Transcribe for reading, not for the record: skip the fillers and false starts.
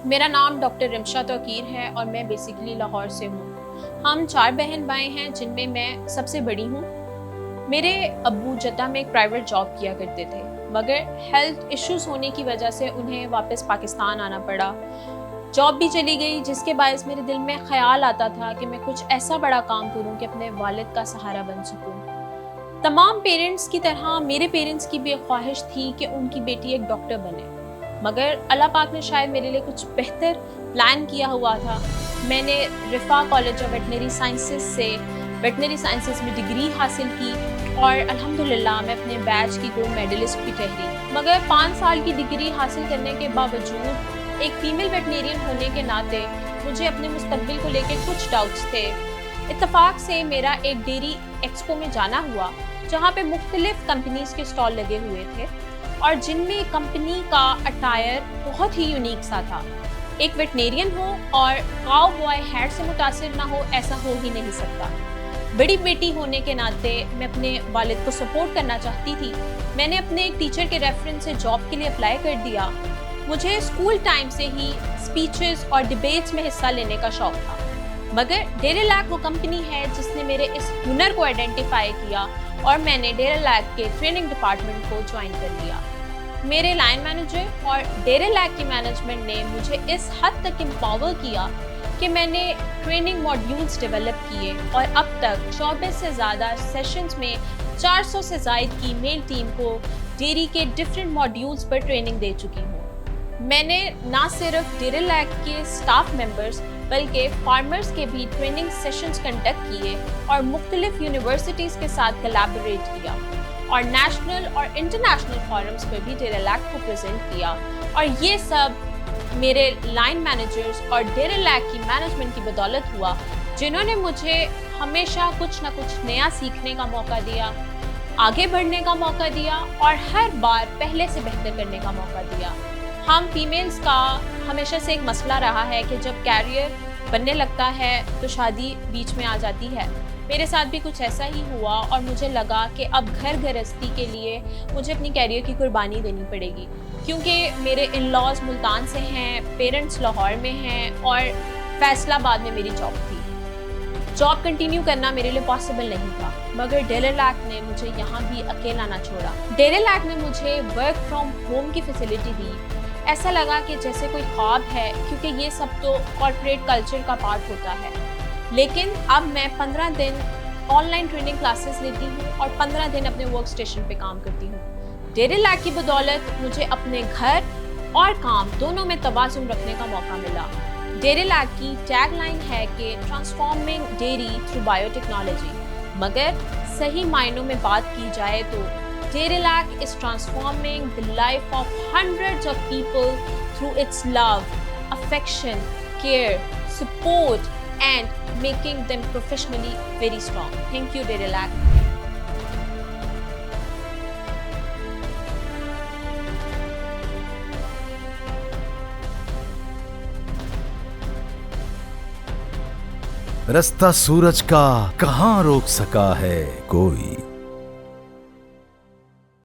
میرا نام ڈاکٹر رمشا توقیر ہے اور میں بیسیکلی لاہور سے ہوں۔ ہم 4 بہن بھائی ہیں جن میں سب سے بڑی ہوں۔ میرے ابو جدہ میں ایک پرائیویٹ جاب کیا کرتے تھے، مگر ہیلتھ ایشوز ہونے کی وجہ سے انہیں واپس پاکستان آنا پڑا۔ جاب بھی چلی گئی، جس کے باعث میرے دل میں خیال آتا تھا کہ میں کچھ ایسا بڑا کام کروں کہ اپنے والد کا سہارا بن سکوں۔ تمام پیرنٹس کی طرح میرے پیرنٹس کی بھی ایک خواہش تھی کہ ان کی بیٹی ایک ڈاکٹر بنے، مگر اللہ پاک نے شاید میرے لیے کچھ بہتر پلان کیا ہوا تھا۔ میں نے رفاع کالج آف ویٹنری سائنسز سے ویٹنری سائنسز میں ڈگری حاصل کی اور الحمدللہ میں اپنے بیچ کی گولڈ میڈلسٹ بھی ٹھہری، مگر 5 سال کی ڈگری حاصل کرنے کے باوجود ایک فیمیل ویٹنیرین ہونے کے ناطے مجھے اپنے مستقبل کو لے کے کچھ ڈاؤٹس تھے۔ اتفاق سے میرا ایک ڈیری ایکسپو میں جانا ہوا، جہاں پہ مختلف کمپنیز کے اسٹال لگے ہوئے تھے اور جن میں کمپنی کا اٹائر بہت ہی یونیک سا تھا۔ ایک ویٹنیرین ہو اور کاؤ بوائے ہیٹ سے متاثر نہ ہو، ایسا ہو ہی نہیں سکتا۔ بڑی بیٹی ہونے کے ناطے میں اپنے والد کو سپورٹ کرنا چاہتی تھی۔ میں نے اپنے ایک ٹیچر کے ریفرنس سے جاب کے لیے اپلائی کر دیا۔ مجھے اسکول ٹائم سے ہی اسپیچز اور ڈیبیٹس میں حصہ لینے کا شوق تھا، مگر ڈیری لیک وہ کمپنی ہے جس نے میرے اس ہنر کو آئیڈینٹیفائی کیا اور میں نے ڈیری لیک کے ٹریننگ ڈپارٹمنٹ کو جوائن کر لیا۔ میرے لائن مینیجر اور ڈیری لیک کی مینجمنٹ نے مجھے اس حد تک امپاور کیا کہ میں نے ٹریننگ ماڈیولز ڈیولپ کیے اور اب تک 24 سے زیادہ سیشنز میں 400 سے زائد کی میل ٹیم کو ڈیری کے ڈفرینٹ ماڈیولز پر ٹریننگ دے چکی ہوں۔ میں نے نہ صرف ڈیری لیک کے سٹاف ممبرز بلکہ فارمرز کے بھی ٹریننگ سیشنز کنڈکٹ کیے اور مختلف یونیورسٹیز کے ساتھ کلیبوریٹ کیا اور نیشنل اور انٹرنیشنل فورمز پر بھی ڈیری لیک کو پریزنٹ کیا، اور یہ سب میرے لائن مینیجرز اور ڈیری لیک کی مینجمنٹ کی بدولت ہوا، جنہوں نے مجھے ہمیشہ کچھ نہ کچھ نیا سیکھنے کا موقع دیا، آگے بڑھنے کا موقع دیا اور ہر بار پہلے سے بہتر کرنے کا موقع دیا۔ ہم فیمیلز کا ہمیشہ سے ایک مسئلہ رہا ہے کہ جب کیریئر بننے لگتا ہے تو شادی بیچ میں آ جاتی ہے۔ میرے ساتھ بھی کچھ ایسا ہی ہوا اور مجھے لگا کہ اب گھر گھرستی کے لیے مجھے اپنی کیریئر کی قربانی دینی پڑے گی، کیونکہ میرے ان لاز ملتان سے ہیں، پیرنٹس لاہور میں ہیں اور فیصل آباد میں میری جاب تھی۔ جاب کنٹینیو کرنا میرے لیے پاسبل نہیں تھا، مگر ڈیری لیک نے مجھے یہاں بھی اکیلا نہ چھوڑا۔ ڈیری لیک نے مجھے ورک فرام ہوم کی فیسلٹی دی۔ ایسا لگا کہ جیسے کوئی خواب ہے، کیونکہ یہ سب تو کارپوریٹ کلچر کا پارٹ ہوتا ہے، لیکن اب میں 15 دن آن لائن ٹریننگ کلاسز لیتی ہوں اور 15 دن اپنے ورک اسٹیشن پہ کام کرتی ہوں۔ ڈیری لیک کی بدولت مجھے اپنے گھر اور کام دونوں میں توازن رکھنے کا موقع ملا۔ ڈیری لیک کی ٹیگ لائن ہے کہ transforming dairy through biotechnology, مگر صحیح معنوں میں بات کی جائے تو dairy lake is transforming the life of hundreds of people through its love, affection, care, support and making them professionally very strong. Thank you, Dairy Lek. رستہ سورج کا کہاں روک سکا ہے کوئی،